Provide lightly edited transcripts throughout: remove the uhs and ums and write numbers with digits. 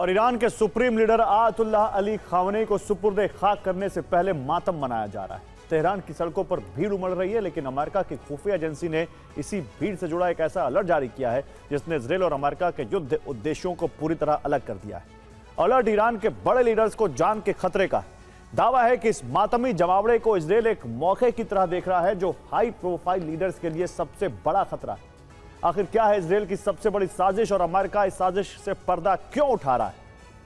और ईरान के supreme leader Ayatollah Ali Khamenei को सुपुर्द खाक करने से पहले मातम मनाया जा रहा है। तेहरान की सड़कों पर भीड़ उमड़ रही है, लेकिन अमेरिका की खुफिया एजेंसी ने इसी भीड़ से जुड़ा एक ऐसा अलर्ट जारी किया है जिसने इजरायल और अमेरिका के युद्ध उद्देश्यों को पूरी तरह अलग कर दिया है। अलर्ट ईरान के बड़े लीडर्स को जान के खतरे का है। दावा है कि इस मातमी जमावड़े को इजरायल एक मौके की तरह देख रहा है, जो हाई प्रोफाइल लीडर्स के लिए सबसे बड़ा खतरा है। आखिर क्या है इजरायल की सबसे बड़ी साजिश और अमेरिका इस साजिश से पर्दा क्यों उठा रहा है,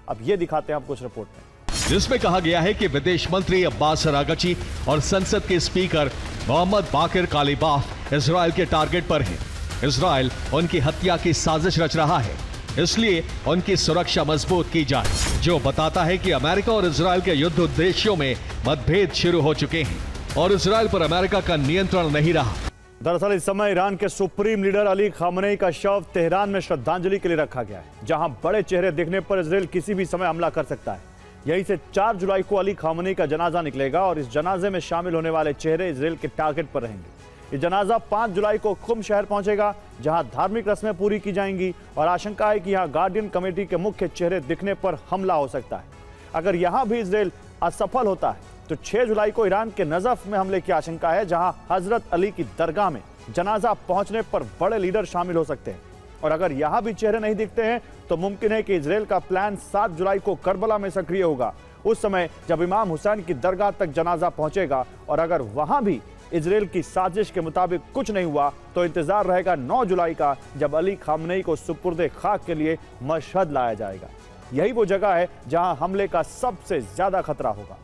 अब ये दिखाते हैं आपको इस रिपोर्ट में, जिसमें कहा गया है कि विदेश मंत्री अब्बास अरागची और संसद के स्पीकर मोहम्मद बाकिर कालिबाफ इजरायल के टारगेट पर हैं। इजरायल उनकी हत्या की साजिश रच रहा है, इसलिए उनकी सुरक्षा मजबूत की जाए, जो बताता है कि अमेरिका और इजरायल के युद्ध उद्देश्यों में मतभेद शुरू हो चुके हैं और इजरायल पर अमेरिका का नियंत्रण नहीं रहा। दरअसल इस समय ईरान के सुप्रीम लीडर अली खामनेई का शव तेहरान में श्रद्धांजलि के लिए रखा गया है, जहां बड़े चेहरे दिखने पर इजरायल किसी भी समय हमला कर सकता है। यहीं से 4 जुलाई को अली खामनेई का जनाजा निकलेगा और इस जनाजे में शामिल होने वाले चेहरे इजरायल के टारगेट पर रहेंगे। ये जनाजा 5 जुलाई को खुम शहर पहुंचेगा, जहां धार्मिक रस्में पूरी की जाएंगी और आशंका है कि यहां गार्डियन कमेटी के मुख्य चेहरे दिखने पर हमला हो सकता है। अगर यहां भी इजरायल असफल होता है तो 6 जुलाई को ईरान के नजफ में हमले की आशंका है, जहां हजरत अली की दरगाह में जनाजा पहुंचने पर बड़े लीडर शामिल हो सकते हैं। और अगर यहां भी चेहरे नहीं दिखते हैं तो मुमकिन है कि इजरायल का प्लान 7 जुलाई को करबला में सक्रिय होगा, उस समय जब इमाम हुसैन की दरगाह तक जनाजा पहुंचेगा। और अगर वहां भी इजरायल की साजिश के मुताबिक कुछ नहीं हुआ तो इंतजार रहेगा 9 जुलाई का, जब अली खामनेई को सुपुर्द खाक के लिए मशहद लाया जाएगा। यही वो जगह है जहां हमले का सबसे ज्यादा खतरा होगा।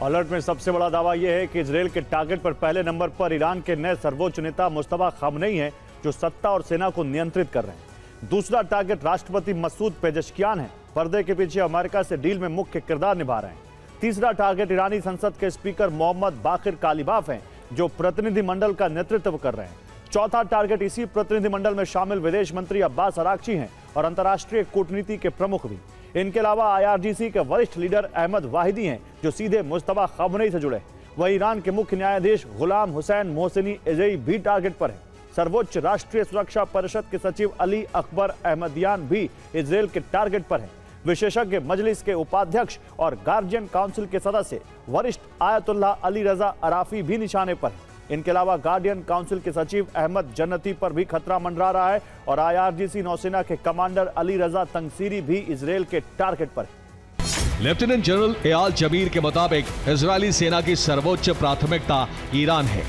अलर्ट में सबसे बड़ा दावा यह है कि इजरायल के टारगेट पर पहले नंबर पर ईरान के नए सर्वोच्च नेता मुस्तफा खामनेई हैं, जो सत्ता और सेना को नियंत्रित कर रहे हैं। दूसरा टारगेट राष्ट्रपति मसूद पेजेश्कियान है, पर्दे के पीछे अमेरिका से डील में मुख्य किरदार निभा रहे हैं। तीसरा टारगेट ईरानी संसद के स्पीकर मोहम्मद बाकिर कालिबाफ हैं, जो प्रतिनिधिमंडल का नेतृत्व कर रहे हैं। चौथा टारगेट इसी प्रतिनिधिमंडल में शामिल विदेश मंत्री अब्बास अरागची हैं और अंतर्राष्ट्रीय कूटनीति के प्रमुख भी। इनके अलावा IRGC के वरिष्ठ लीडर अहमद वाहिदी हैं, जो सीधे मुस्तफा खामनेई से जुड़े। वहीं ईरान के मुख्य न्यायाधीश गुलाम हुसैन मोहसिनी एजई भी टारगेट पर है। सर्वोच्च राष्ट्रीय सुरक्षा परिषद के सचिव अली अकबर अहमदियान भी इजरायल के टारगेट पर हैं। विशेषज्ञ मजलिस के उपाध्यक्ष और गार्जियन काउंसिल के सदस्य वरिष्ठ आयतुल्लाह अली रजा अराफी भी निशाने पर हैं। इनके अलावा गार्डियन काउंसिल के सचिव अहमद जन्नती पर भी खतरा मंडरा रहा है और IRGC नौसेना के कमांडर अली रजा तंगसीरी भी इजरायल के टारगेट पर है। लेफ्टिनेंट जनरल एयाल जमीर के मुताबिक इजरायली सेना की सर्वोच्च प्राथमिकता ईरान है,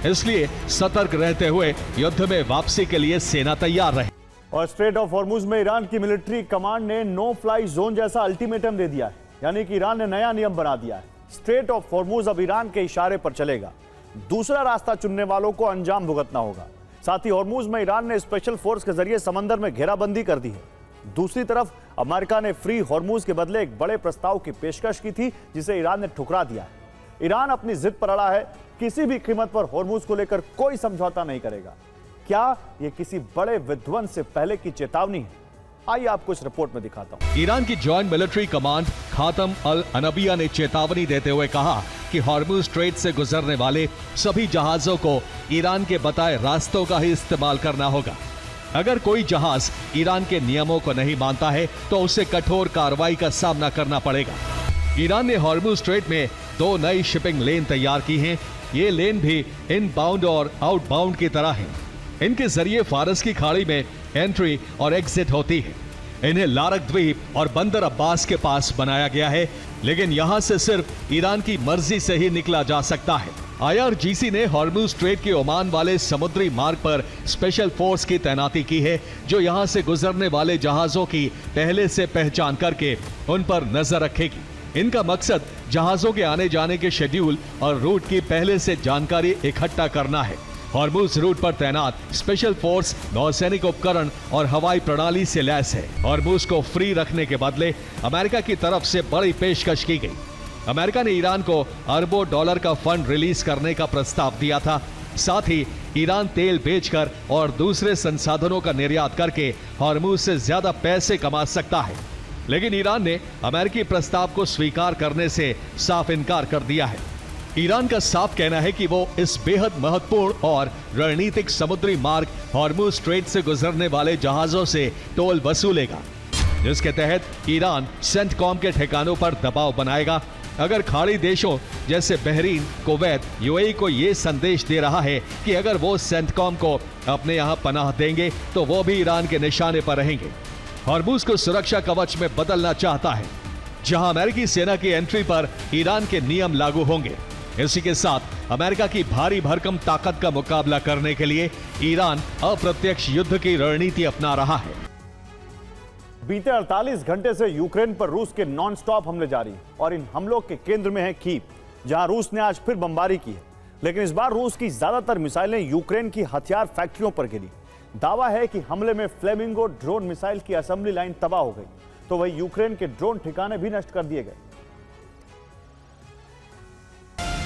इसलिए सतर्क रहते हुए युद्ध में वापसी के लिए सेना तैयार रहे। और स्ट्रेट ऑफ हॉर्मुज में ईरान की मिलिट्री कमांड ने नो फ्लाई जोन जैसा अल्टीमेटम दे दिया है, यानी कि ईरान ने नया नियम बना दिया है। स्ट्रेट ऑफ हॉर्मुज अब ईरान के इशारे पर चलेगा। दूसरा रास्ता चुनने वालों को अंजाम भुगतना होगा। साथ ही हॉर्मुज में ईरान ने स्पेशल फोर्स के जरिए समंदर में घेराबंदी कर दी है। दूसरी तरफ अमेरिका ने फ्री हॉर्मुज के बदले एक बड़े प्रस्ताव की पेशकश की थी, जिसे ईरान ने ठुकरा दिया है। ईरान अपनी जिद पर अड़ा है, किसी भी कीमत पर हॉर्मुज को लेकर कोई समझौता नहीं करेगा। क्या यह किसी बड़े विध्वंस से पहले की चेतावनी है? आइए आपको इस रिपोर्ट में दिखाता हूं। ईरान की जॉइंट मिलिट्री कमांड खातम अल अनबिया ने चेतावनी देते हुए कहा कि हॉर्मुज स्ट्रेट से गुजरने वाले सभी जहाजों को ईरान के बताए रास्तों का ही इस्तेमाल करना होगा। अगर कोई जहाज ईरान के नियमों को नहीं मानता है तो उसे कठोर कार्रवाई का सामना करना पड़ेगा। ईरान ने हॉर्मुज स्ट्रेट में 2 नई शिपिंग लेन तैयार की हैं। ये लेन भी इनबाउंड और आउटबाउंड की तरह हैं। इनके जरिए फारस की खाड़ी में एंट्री और एग्जिट होती है। इन्हें लारक द्वीप और बंदर अब्बास के पास बनाया गया है, लेकिन यहां से सिर्फ ईरान की मर्जी से ही निकला जा सकता है। IRGC ने हॉर्मुज स्ट्रेट के ओमान वाले समुद्री मार्ग पर स्पेशल फोर्स की तैनाती की है, जो यहां से गुजरने वाले जहाजों की पहले से पहचान करके उन पर नजर रखेगी। इनका मकसद जहाजों के आने जाने के शेड्यूल और रूट की पहले से जानकारी इकट्ठा करना है। हॉर्मुज रूट पर तैनात स्पेशल फोर्स नौसैनिक उपकरण और हवाई प्रणाली से लैस है। हॉर्मुज को फ्री रखने के बदले अमेरिका की तरफ से बड़ी पेशकश की गई। अमेरिका ने ईरान को अरबों डॉलर का फंड रिलीज करने का प्रस्ताव दिया था। साथ ही ईरान तेल बेचकर और दूसरे संसाधनों का निर्यात करके हॉर्मुज से ज्यादा पैसे कमा सकता है, लेकिन ईरान ने अमेरिकी प्रस्ताव को स्वीकार करने से साफ इनकार कर दिया है। ईरान का साफ कहना है कि वो इस बेहद महत्वपूर्ण और रणनीतिक समुद्री मार्ग हॉर्मुज स्ट्रेट से गुजरने वाले जहाजों से टोल वसूलेगा। जिसके तहत ईरान सेंटकॉम के ठिकानों पर दबाव बनाएगा। अगर खाड़ी देशों जैसे बहरीन, कुवैत, यूएई को ये संदेश दे रहा है कि अगर वो सेंटकॉम को अपने यहां पनाह देंगे तो वो भी ईरान के निशाने पर रहेंगे। हॉर्मुज को सुरक्षा कवच में बदलना चाहता है, जहां अमेरिकी सेना की एंट्री पर ईरान के नियम लागू होंगे। इसी के साथ अमेरिका की भारी भरकम ताकत का मुकाबला करने के लिए ईरान अप्रत्यक्ष युद्ध की रणनीति अपना रहा है। बीते 48 घंटे से यूक्रेन पर रूस के नॉनस्टॉप हमले जारी हैं और इन हमलों के केंद्र में है कीव, जहां रूस ने आज फिर बमबारी की है। लेकिन इस बार रूस की ज्यादातर मिसाइलें यूक्रेन की हथियार फैक्ट्रियों पर गिरी। दावा है कि हमले में फ्लेमिंगो ड्रोन मिसाइल की असेंबली लाइन तबाह हो गई, तो वही यूक्रेन के ड्रोन ठिकाने भी नष्ट कर दिए गए।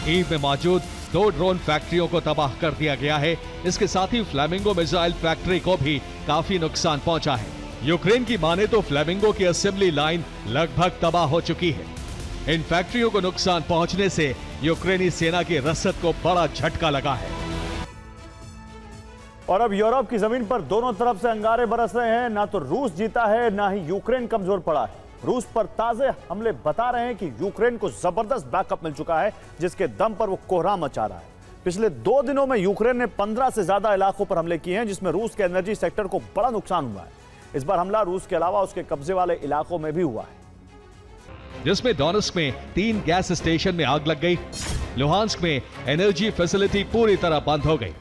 कीव में मौजूद 2 ड्रोन फैक्ट्रियों को तबाह कर दिया गया है। इसके साथ ही फ्लेमिंगो मिसाइल फैक्ट्री को भी काफी नुकसान पहुंचा है। यूक्रेन की माने तो फ्लेमिंगो की असेंबली लाइन लगभग तबाह हो चुकी है। इन फैक्ट्रियों को नुकसान पहुंचने से यूक्रेनी सेना की रसद को बड़ा झटका लगा है। और अब यूरोप की जमीन पर दोनों तरफ से अंगारे बरस रहे हैं। ना तो रूस जीता है, ना ही यूक्रेन कमजोर पड़ा है। रूस पर ताजे हमले बता रहे हैं कि यूक्रेन को जबरदस्त बैकअप मिल चुका है, जिसके दम पर वो कोहराम मचा रहा है। पिछले 2 दिनों में यूक्रेन ने 15 से ज्यादा इलाकों पर हमले किए हैं, जिसमें रूस के एनर्जी सेक्टर को बड़ा नुकसान हुआ है। इस बार हमला रूस के अलावा उसके कब्जे वाले इलाकों में भी हुआ है, जिसमें डोनेट्स्क में 3 गैस स्टेशन में आग लग गई। लुहांस्क में एनर्जी फैसिलिटी पूरी तरह बंद हो गई।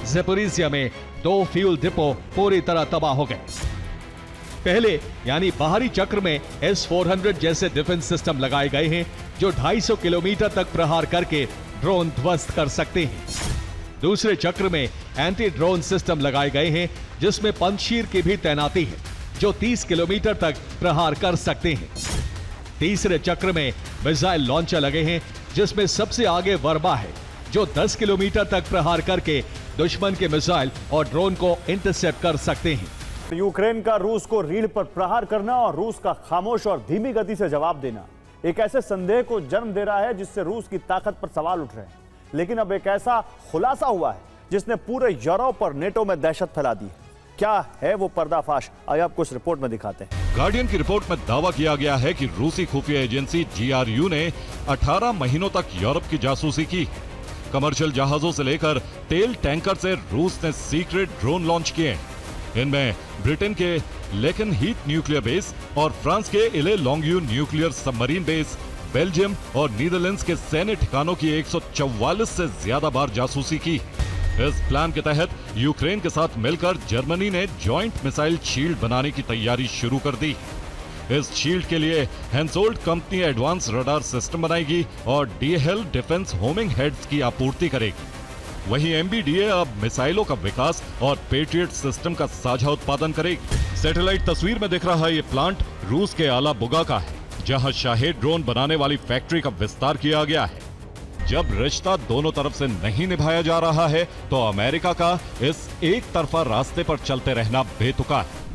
ज़ेपोरिजिया में 2 फ्यूल डिपो पूरी तरह तबाह हो गए। पहले यानी बाहरी चक्र में S-400 जैसे डिफेंस सिस्टम लगाए गए हैं, जो 250 किलोमीटर तक प्रहार करके ड्रोन ध्वस्त कर सकते हैं। दूसरे चक्र में एंटी ड्रोन सिस्टम लगाए गए हैं, जिसमें पंजशीर की भी तैनाती है, जो 30 किलोमीटर तक प्रहार कर सकते हैं। तीसरे चक्र में मिसाइल लॉन्चर लगे हैं, जिसमें सबसे आगे वर्मा है, जो 10 किलोमीटर तक प्रहार करके दुश्मन के मिसाइल और ड्रोन को इंटरसेप्ट कर सकते हैं। यूक्रेन का रूस को रीढ़ पर प्रहार करना और रूस का खामोश और धीमी गति से जवाब देना एक ऐसे संदेह को जन्म दे रहा है जिससे रूस की ताकत पर सवाल उठ रहे हैं। लेकिन अब एक ऐसा खुलासा हुआ है जिसने पूरे यूरोप और नेटो में दहशत फैला दी है। क्या है वो पर्दाफाश, आइए आपको इस रिपोर्ट में दिखाते हैं। गार्डियन की रिपोर्ट में दावा किया गया है कि रूसी खुफिया एजेंसी GRU ने 18 महीनों तक यूरोप की जासूसी की। कमर्शियल जहाजों से लेकर तेल टैंकर से रूस ने सीक्रेट ड्रोन लॉन्च किए। इनमें ब्रिटेन के लेकन हीथ न्यूक्लियर बेस और फ्रांस के इले लॉन्ग्यू न्यूक्लियर सबमरीन बेस, बेल्जियम और नीदरलैंड्स के सैन्य ठिकानों की 144 से ज्यादा बार जासूसी की। इस प्लान के तहत यूक्रेन के साथ मिलकर जर्मनी ने जॉइंट मिसाइल शील्ड बनाने की तैयारी शुरू कर दी। इस शील्ड के लिए हेंसोल्ड कंपनी एडवांस रडार सिस्टम बनाएगी और DHL डिफेंस होमिंग हेड्स की आपूर्ति करेगी। वहीं MBDA अब मिसाइलों का विकास और पेट्रियट सिस्टम का साझा उत्पादन करेगी। सैटेलाइट तस्वीर में दिख रहा ये प्लांट रूस के आला बुगा का है, जहां शाहेद ड्रोन बनाने वाली फैक्ट्री का विस्तार किया गया है। जब रिश्ता दोनों तरफ से नहीं निभाया जा रहा है, तो अमेरिका का इस एक तरफा रास्ते पर चलते रहना बेतुका है।